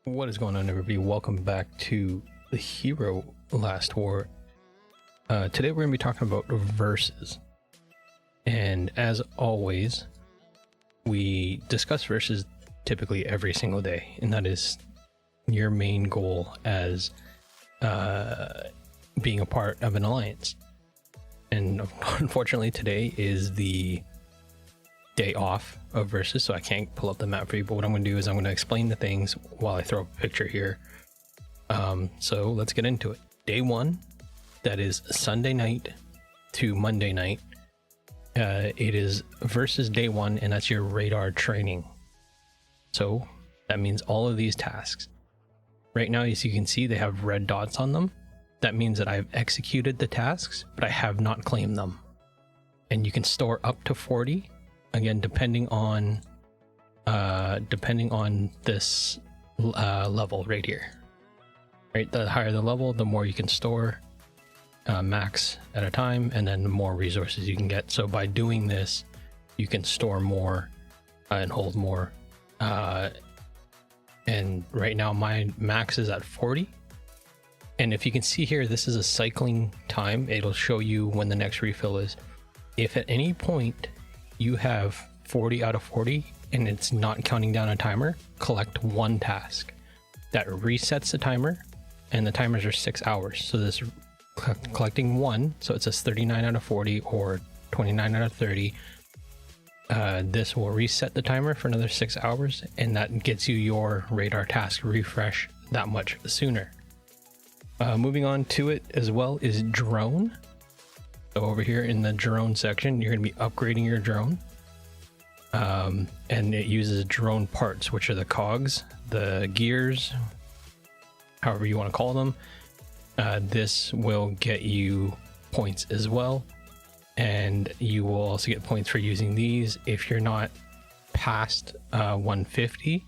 What is going on, everybody? Welcome back to the Hero Last War. Today we're going to be talking about verses. And as always, we discuss verses typically every single day. And that is your main goal as being a part of an alliance. And unfortunately today is the day off of versus, so I can't pull up the map for you, but what I'm going to do is I'm going to explain the things while I throw up a picture here. So let's get into it. Day one, that is Sunday night to Monday night. It is versus day one, and that's your radar training. So that means all of these tasks right now, as you can see, they have red dots on them. That means that I've executed the tasks, but I have not claimed them. And you can store up to 40. Again, depending on this level right here. Right, the higher the level, the more you can store, max at a time, and then the more resources you can get. So by doing this, you can store more and hold more. And right now my max is at 40. And if you can see here, this is a cycling time. It'll show you when the next refill is. If at any point you have 40 out of 40 and it's not counting down a timer, collect one task. That resets the timer, and the timers are 6 hours. So this collecting one, so it says 39 out of 40 or 29 out of 30. This will reset the timer for another 6 hours, and that gets you your radar task refresh that much sooner. Moving on to it as well is drone. So over here in the drone section, you're going to be upgrading your drone. And it uses drone parts, which are the cogs, the gears, however you want to call them. This will get you points as well. And you will also get points for using these. If you're not past 150,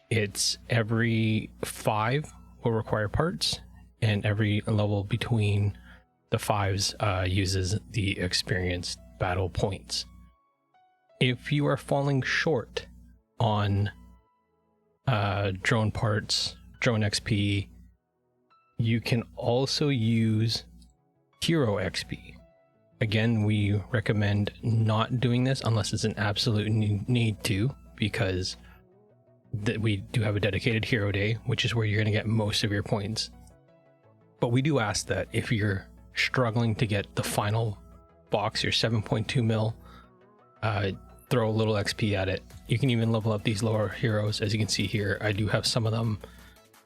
it's every 5 will require parts, and every level between the 5s uses the experienced battle points. If you are falling short on drone parts, drone XP, you can also use hero XP. Again, we recommend not doing this unless it's an absolute need to, because we do have a dedicated hero day, which is where you're going to get most of your points. But we do ask that if you're struggling to get the final box, your 7.2 mil, throw a little XP at it. You can even level up these lower heroes. As you can see here, I do have some of them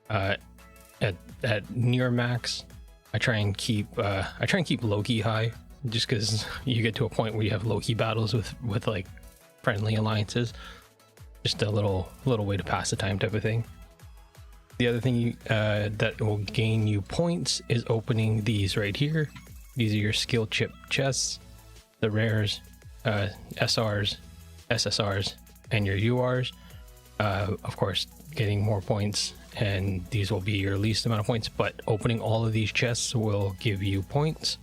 at near max. I try and keep Loki high, just because you get to a point where you have Loki battles with like friendly alliances. Just a little way to pass the time type of thing. The other thing that will gain you points is opening these right here. These are your skill chip chests, the rares, SRs, SSRs, and your URs. Of course, getting more points, and these will be your least amount of points, but opening all of these chests will give you points.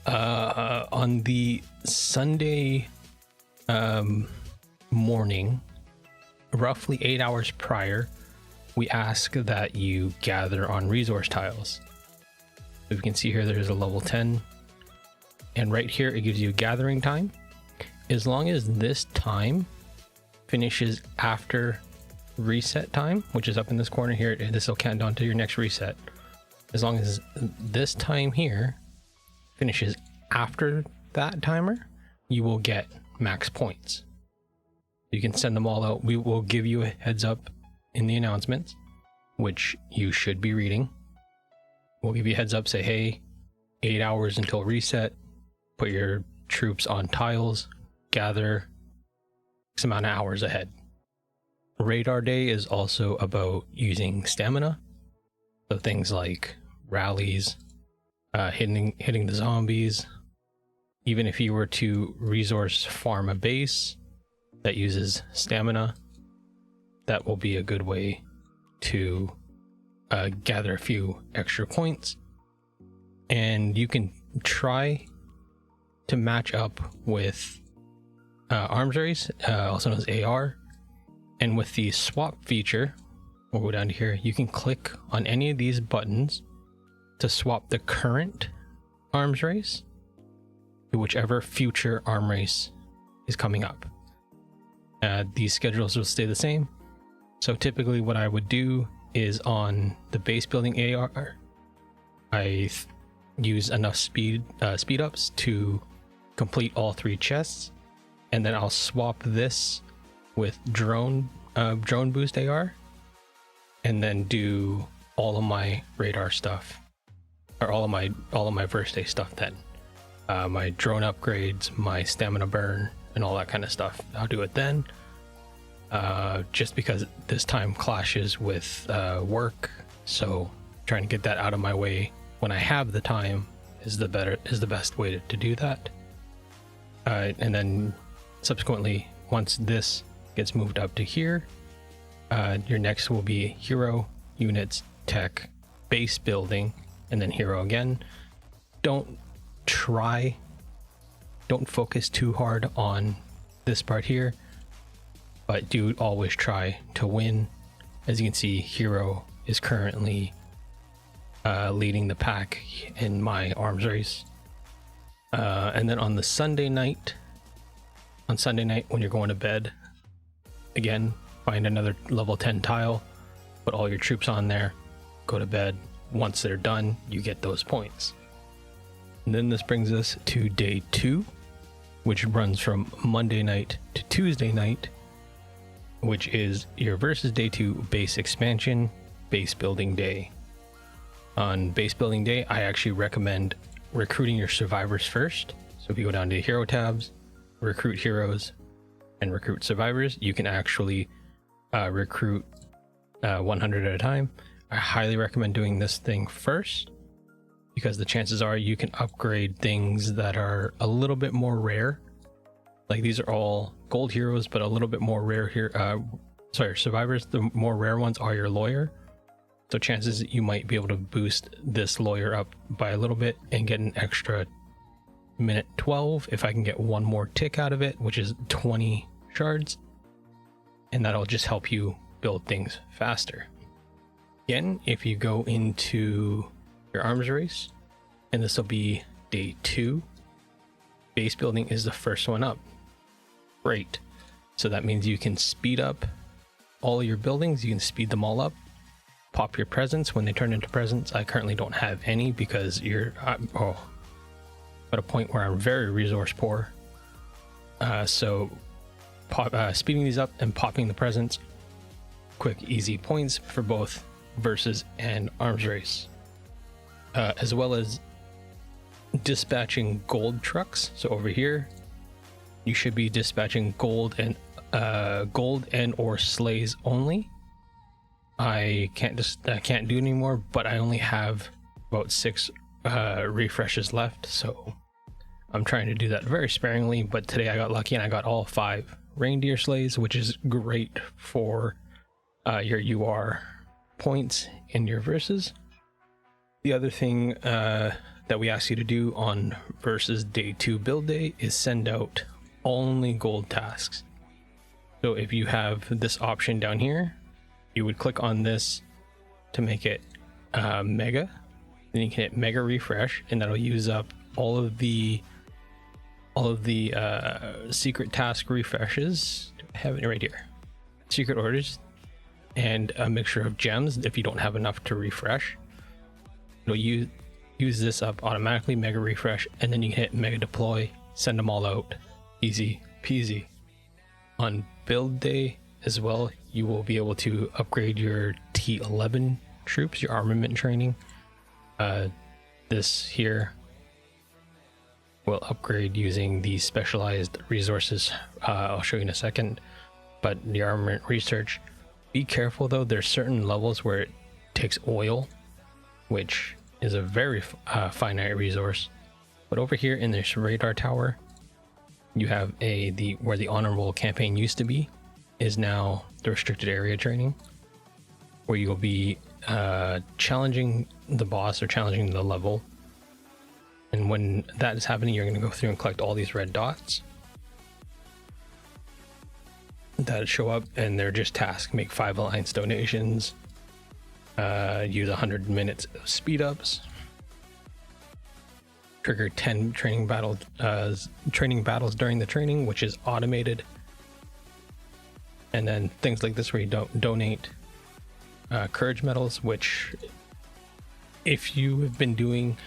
On the Sunday morning, roughly 8 hours prior, we ask that you gather on resource tiles. As you can see here, there's a level 10, and right here it gives you gathering time. As long as this time finishes after reset time, which is up in this corner here, this will count down to your next reset. As long as this time here finishes after that timer, you will get max points. You can send them all out. We will give you a heads up in the announcements, which you should be reading. We'll give you a heads up, say, hey, 8 hours until reset, put your troops on tiles, gather X amount of hours ahead. Radar day is also about using stamina. So things like rallies, hitting the zombies. Even if you were to resource farm a base that uses stamina, that will be a good way to gather a few extra points. And you can try to match up with arms race, also known as AR, and with the swap feature, we'll go down to here. You can click on any of these buttons to swap the current arms race to whichever future arm race is coming up. These schedules will stay the same. So typically what I would do is on the base building AR, I use enough speed ups to complete all 3 chests, and then I'll swap this with drone boost AR, and then do all of my radar stuff, or all of my first day stuff. Then my drone upgrades, my stamina burn, and all that kind of stuff, I'll do it then. Just because this time clashes with work, so trying to get that out of my way when I have the time is the best way to do that. And then subsequently, once this gets moved up to here, your next will be hero, units, tech, base building, and then hero again. Don't focus too hard on this part here, but do always try to win. As you can see, hero is currently leading the pack in my arms race. And then on Sunday night when you're going to bed, again, find another level 10 tile, put all your troops on there, go to bed. Once they're done, you get those points. And then this brings us to day 2, which runs from Monday night to Tuesday night, which is your versus day 2 base expansion, base building day. On base building day, I actually recommend recruiting your survivors first. So if you go down to hero tabs, recruit heroes, and recruit survivors, you can actually recruit 100 at a time. I highly recommend doing this thing first, because the chances are you can upgrade things that are a little bit more rare. Like these are all gold heroes, but a little bit more rare here. Survivors, the more rare ones are your lawyer. So chances that you might be able to boost this lawyer up by a little bit and get an extra minute 12 if I can get one more tick out of it, which is 20 shards. And that'll just help you build things faster. Again, if you go into your arms race, and this will be day 2, base building is the first one up. Great. So that means you can speed up all your buildings, you can speed them all up, pop your presents when they turn into presents. I currently don't have any because at a point where I'm very resource poor. So speeding these up and popping the presents, quick, easy points for both versus and arms race. As well as dispatching gold trucks. So over here, you should be dispatching gold and or slays only. I can't do anymore, but I only have about 6 refreshes left, so I'm trying to do that very sparingly. But today I got lucky and I got all 5 reindeer slays, which is great for your UR points in your versus. The other thing that we ask you to do on versus day 2 build day is send out only gold tasks. So if you have this option down here, you would click on this to make it mega. Then you can hit mega refresh, and that'll use up all of the secret task refreshes. I have it right here. Secret orders and a mixture of gems if you don't have enough to refresh. It'll use this up automatically, mega refresh, and then you hit mega deploy, send them all out. Easy peasy. On build day as well, you will be able to upgrade your T11 troops, your armament training. This here will upgrade using the specialized resources. I'll show you in a second. But the armament research, be careful though, there's certain levels where it takes oil, which is a very finite resource. But over here in this radar tower, you have where the honorable campaign used to be is now the restricted area training, where you'll be challenging the boss or challenging the level. And when that is happening, you're going to go through and collect all these red dots that show up, and they're just tasks. Make 5 alliance donations, use 100 minutes of speed ups, trigger 10 training battles during the training, which is automated, and then things like this where you don't donate courage medals, which if you have been doing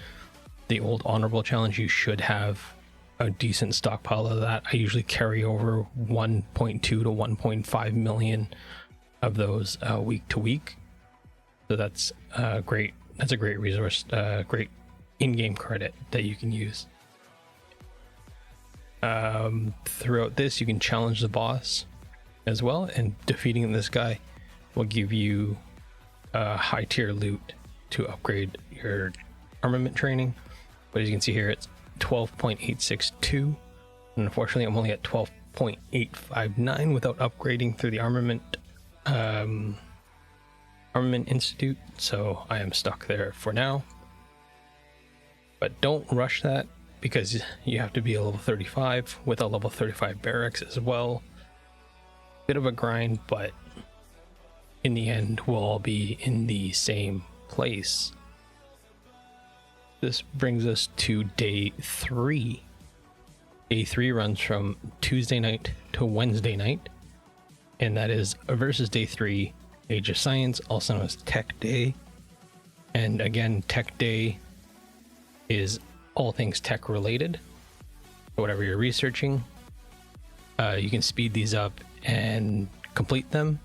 the old honorable challenge, you should have a decent stockpile of that. I usually carry over 1.2 to 1.5 million of those week to week, so that's great. That's a great resource, great in-game credit that you can use. Throughout this, you can challenge the boss as well, and defeating this guy will give you high tier loot to upgrade your armament training. But as you can see here, it's 12.862, and unfortunately I'm only at 12.859 without upgrading through the armament institute, so I am stuck there for now. But don't rush that, because you have to be a level 35 with a level 35 barracks as well. Bit of a grind, but in the end we'll all be in the same place. This brings us to day 3. Day 3 runs from Tuesday night to Wednesday night, and that is versus day 3, Age of Science, also known as Tech Day. And again, Tech Day is all things tech related. So whatever you're researching, you can speed these up and complete them.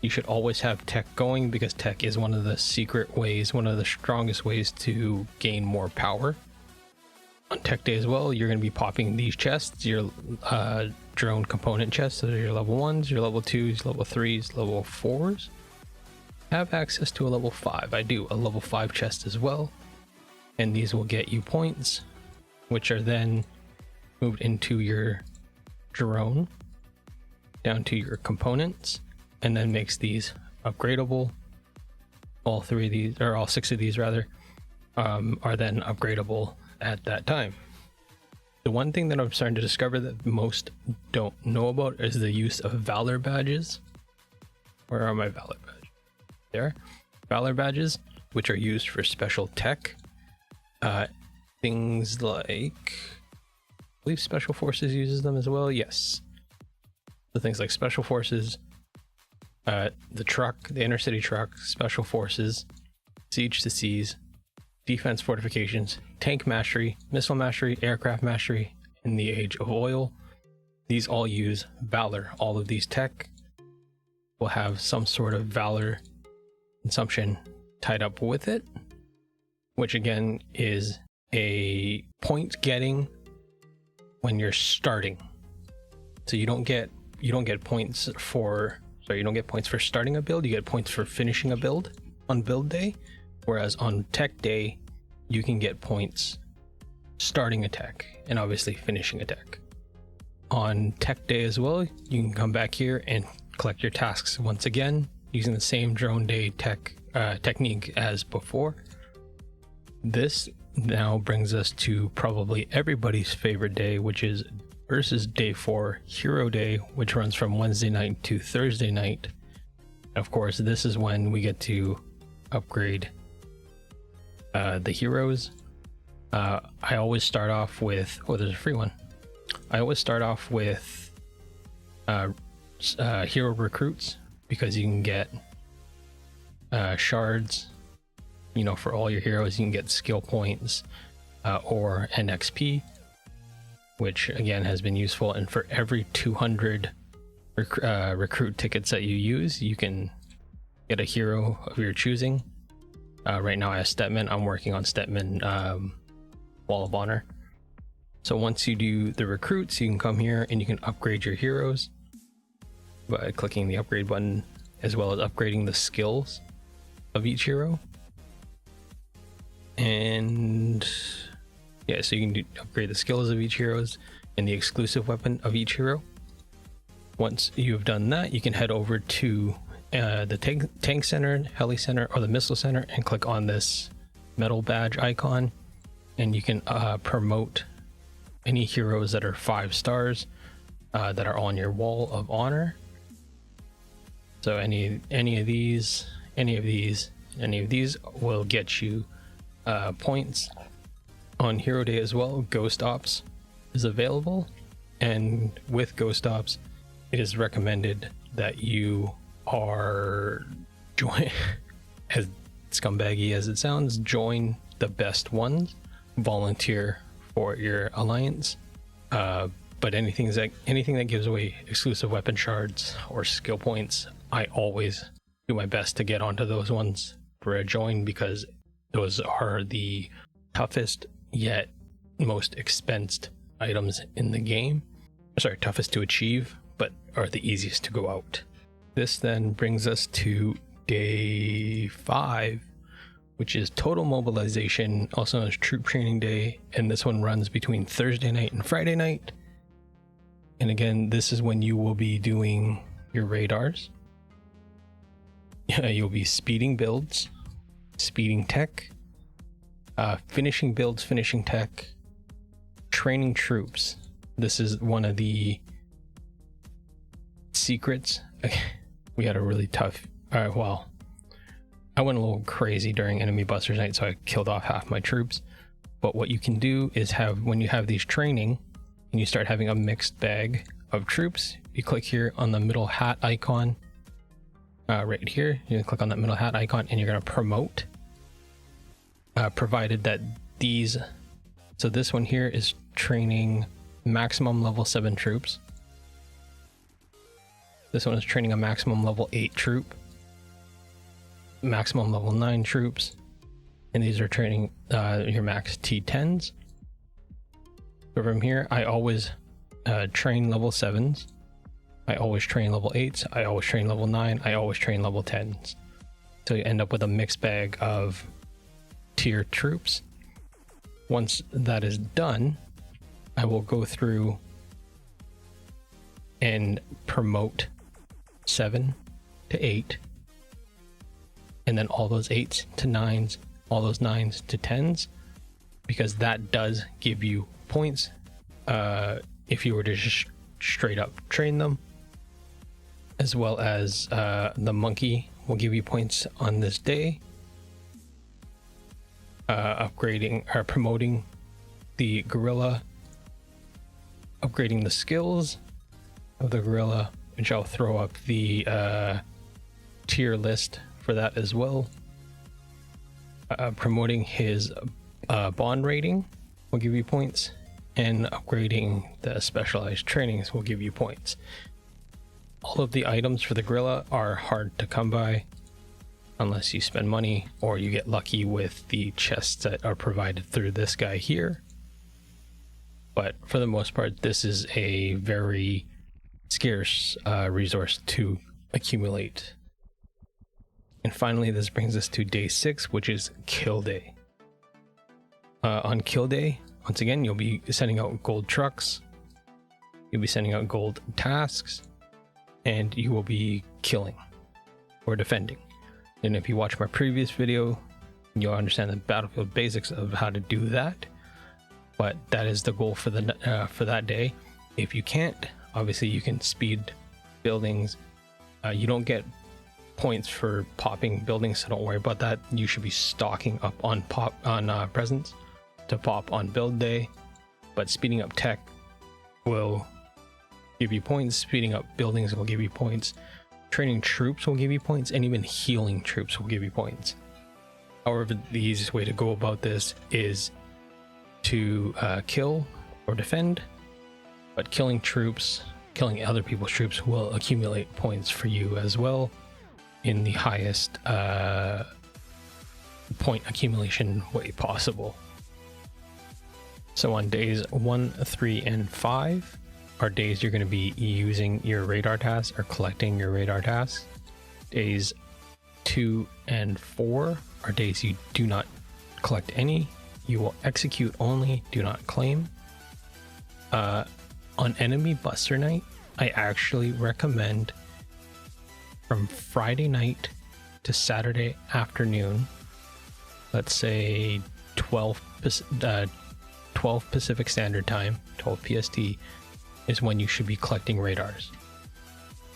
You should always have tech going, because tech is one of the secret ways, one of the strongest ways to gain more power. On Tech Day as well, you're going to be popping these chests, your drone component chests. So your level 1s, your level 2s, level 3s, level 4s. Have access to a level 5. I do a level 5 chest as well. And these will get you points, which are then moved into your drone, down to your components, and then makes these upgradable. All 3 of these, or all 6 of these rather, are then upgradable at that time. The one thing that I'm starting to discover that most don't know about is the use of Valor badges. Where are my Valor badges? There. Valor badges, which are used for special tech. Things like, I believe Special Forces uses them as well. Yes. So things like Special Forces, the truck, the inner city truck, Special Forces, Siege to Seas, Defense Fortifications, Tank Mastery, Missile Mastery, Aircraft Mastery, and the Age of Oil. These all use Valor. All of these tech will have some sort of Valor consumption tied up with it, which again is a point getting when you're starting. So you don't get points for, sorry, you don't get points for starting a build, you get points for finishing a build on build day. Whereas on Tech Day, you can get points starting a tech and obviously finishing a tech. On Tech Day as well, you can come back here and collect your tasks once again using the same drone day technique as before. This now brings us to probably everybody's favorite day, which is versus day 4, Hero Day, which runs from Wednesday night to Thursday night. Of course, this is when we get to upgrade the heroes. I always start off with, oh, there's a free one. I always start off with hero recruits, because you can get shards, you know, for all your heroes. You can get skill points or NXP, which again has been useful. And for every 200 recruit tickets that you use, you can get a hero of your choosing. Right now I have Stetman. I'm working on Stetman Wall of Honor. So once you do the recruits, you can come here and you can upgrade your heroes by clicking the upgrade button, as well as upgrading the skills of each hero. And yeah, so you can upgrade the skills of each heroes and the exclusive weapon of each hero. Once you have done that, you can head over to the tank center, heli center, or the missile center, and click on this metal badge icon, and you can promote any heroes that are 5 stars that are on your wall of honor. So any of these, Any of these will get you points. On Hero Day as well, Ghost Ops is available, and with Ghost Ops, it is recommended that you are join, as scumbaggy as it sounds, join the best ones, volunteer for your alliance. But anything that gives away exclusive weapon shards or skill points, I always do my best to get onto those ones for a join, because those are the toughest yet most expensed items in the game. Sorry, toughest to achieve, but are the easiest to go out. This then brings us to day 5, which is total mobilization, also known as troop training day, and this one runs between Thursday night and Friday night. And again, this is when you will be doing your radars. You'll be speeding builds, speeding tech, finishing builds, finishing tech, training troops. This is one of the secrets. We had a really tough, well, I went a little crazy during enemy busters night, so I killed off half my troops. But what you can do is when you have these training and you start having a mixed bag of troops, you click here on the middle hat icon, right here. You click on that middle hat icon and you're going to promote, provided that so this one here is training maximum level 7 troops. This one is training a maximum level 8 troop, maximum level 9 troops, and these are training your max T10s. So from here, I always train level 7s, I always train level 8s, I always train level 9, I always train level 10s. So you end up with a mixed bag of tier troops. Once that is done, I will go through and promote 7 to 8, and then all those 8s to 9s, all those 9s to 10s, because that does give you points if you were to just straight up train them, as well as the monkey will give you points on this day. Upgrading or promoting the gorilla, upgrading the skills of the gorilla, which I'll throw up the tier list for that as well. Promoting his bond rating will give you points, and upgrading the specialized trainings will give you points. All of the items for the gorilla are hard to come by unless you spend money or you get lucky with the chests that are provided through this guy here. But for the most part, this is a very scarce resource to accumulate. And finally, this brings us to day 6, which is kill day. On kill day, once again, you'll be sending out gold trucks, you'll be sending out gold tasks, and you will be killing or defending. And if you watch my previous video, you'll understand the battlefield basics of how to do that. But that is the goal for that day. If you can't, obviously you can speed buildings. You don't get points for popping buildings, so don't worry about that. You should be stocking up on presents to pop on build day. But speeding up tech will give you points. Speeding up buildings will give you points. Training troops will give you points, and even healing troops will give you points. However, the easiest way to go about this is to kill or defend, but killing other people's troops will accumulate points for you as well in the highest point accumulation way possible. So on days 1, 3, and 5 are days you're going to be using your radar tasks or collecting your radar tasks. Days 2 and 4 are days you do not collect any. You will execute only, do not claim. On enemy buster night, I actually recommend from Friday night to Saturday afternoon, let's say 12 Pacific Standard Time, 12 PST, is when you should be collecting radars.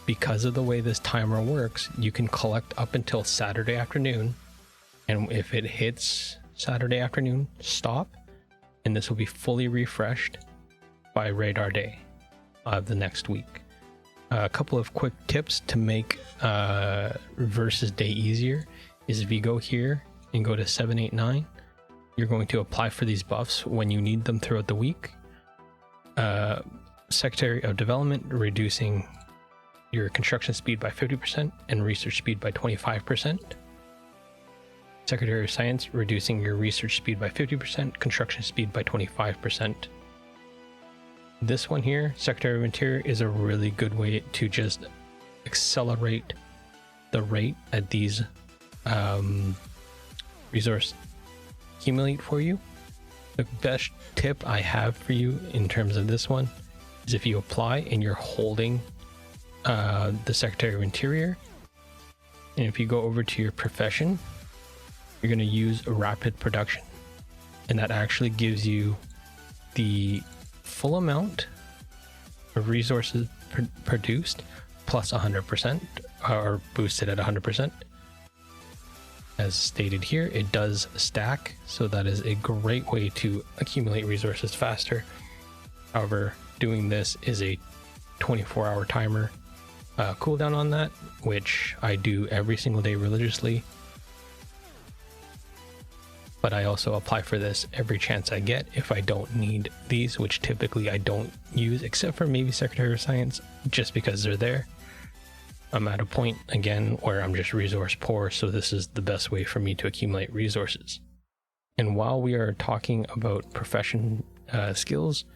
Because of the way this timer works, you can collect up until Saturday afternoon, And if it hits Saturday afternoon, stop, and this will be fully refreshed by radar day of the next week. A couple of quick tips to make versus day easier is if you go here and go to 789, you're going to apply for these buffs when you need them throughout the week. Secretary of Development, reducing your construction speed by 50% and research speed by 25%. Secretary of Science, reducing your research speed by 50%, construction speed by 25%. This one here, Secretary of Interior, is a really good way to just accelerate the rate at these resource accumulate for you. The best tip I have for you in terms of this one is if you apply and you're holding the Secretary of Interior, and if you go over to your profession, you're going to use a rapid production, and that actually gives you the full amount of resources produced plus 100% or boosted at 100%. As stated here, it does stack, so that is a great way to accumulate resources faster. However, doing this is a 24-hour timer cooldown on that, which I do every single day religiously. But I also apply for this every chance I get if I don't need these, which typically I don't use, except for maybe Secretary of Science, just because they're there. I'm at a point, again, where I'm just resource poor, so this is the best way for me to accumulate resources. And while we are talking about profession skills,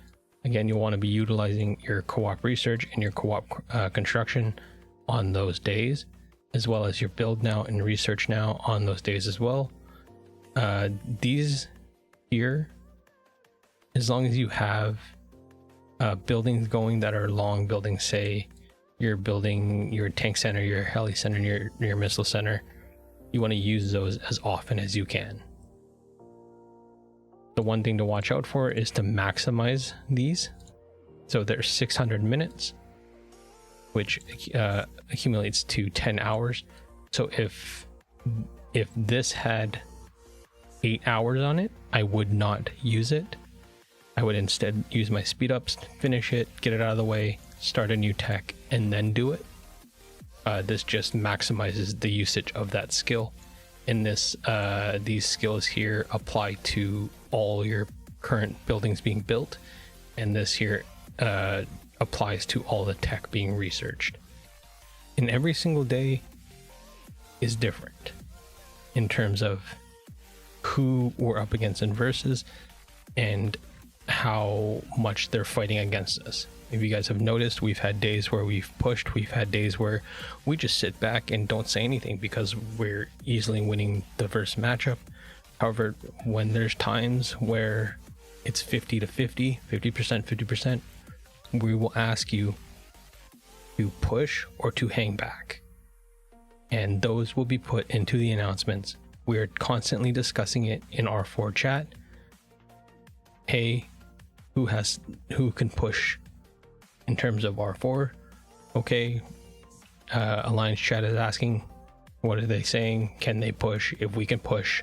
again, you'll want to be utilizing your co-op research and your co-op construction on those days, as well as your build now and research now on those days as well. These here, as long as you have buildings going that are long buildings, say you're building your tank center, your heli center, your missile center, you want to use those as often as you can. The one thing to watch out for is to maximize these. So there's 600 minutes, which accumulates to 10 hours. So if this had 8 hours on it, I would not use it. I would instead use my speed ups, finish it, get it out of the way, start a new tech, and then do it. This just maximizes the usage of that skill. And these skills here apply to all your current buildings being built, and this here applies to all the tech being researched. And every single day is different in terms of who we're up against in versus and how much they're fighting against us. If you guys have noticed, we've had days where we've pushed, we've had days where we just sit back and don't say anything because we're easily winning the verse matchup. However, when there's times where it's 50 to 50, 50%, 50%, we will ask you to push or to hang back. And those will be put into the announcements. We're constantly discussing it in our 4 chat. Hey, who can push in terms of R4? Okay, Alliance chat is asking, what are they saying? Can they push? If we can push,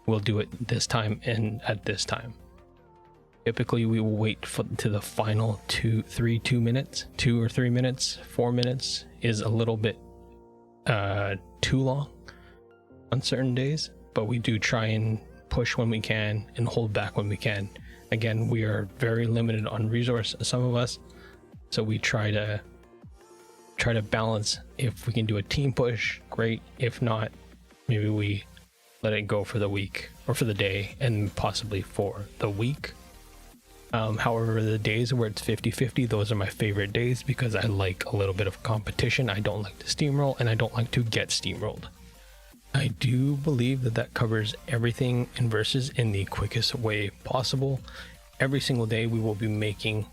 we'll do it this time and at this time. Typically, we will wait to the final 2 minutes, 2 or 3 minutes. 4 minutes is a little bit too long on certain days, but we do try and push when we can and hold back when we can. Again, we are very limited on resource, some of us, so we try to balance. If we can do a team push, great. If not, maybe we let it go for the week or for the day and possibly for the week. However, the days where it's 50-50, those are my favorite days because I like a little bit of competition. I don't like to steamroll, and I don't like to get steamrolled. I do believe that covers everything in versus in the quickest way possible. Every single day we will be making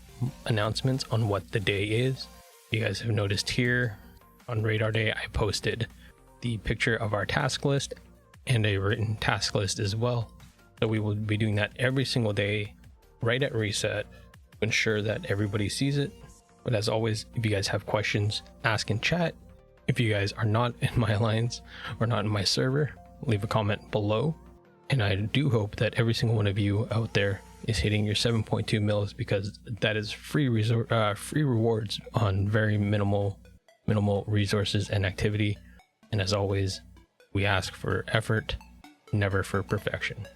announcements on what the day is. You guys have noticed here on Radar Day, I posted the picture of our task list and a written task list as well. So we will be doing that every single day right at reset to ensure that everybody sees it. But as always, if you guys have questions, ask in chat. If you guys are not in my alliance or not in my server, leave a comment below. And I do hope that every single one of you out there is hitting your 7.2 mils, because that is free rewards on very minimal resources and activity. And as always, we ask for effort, never for perfection.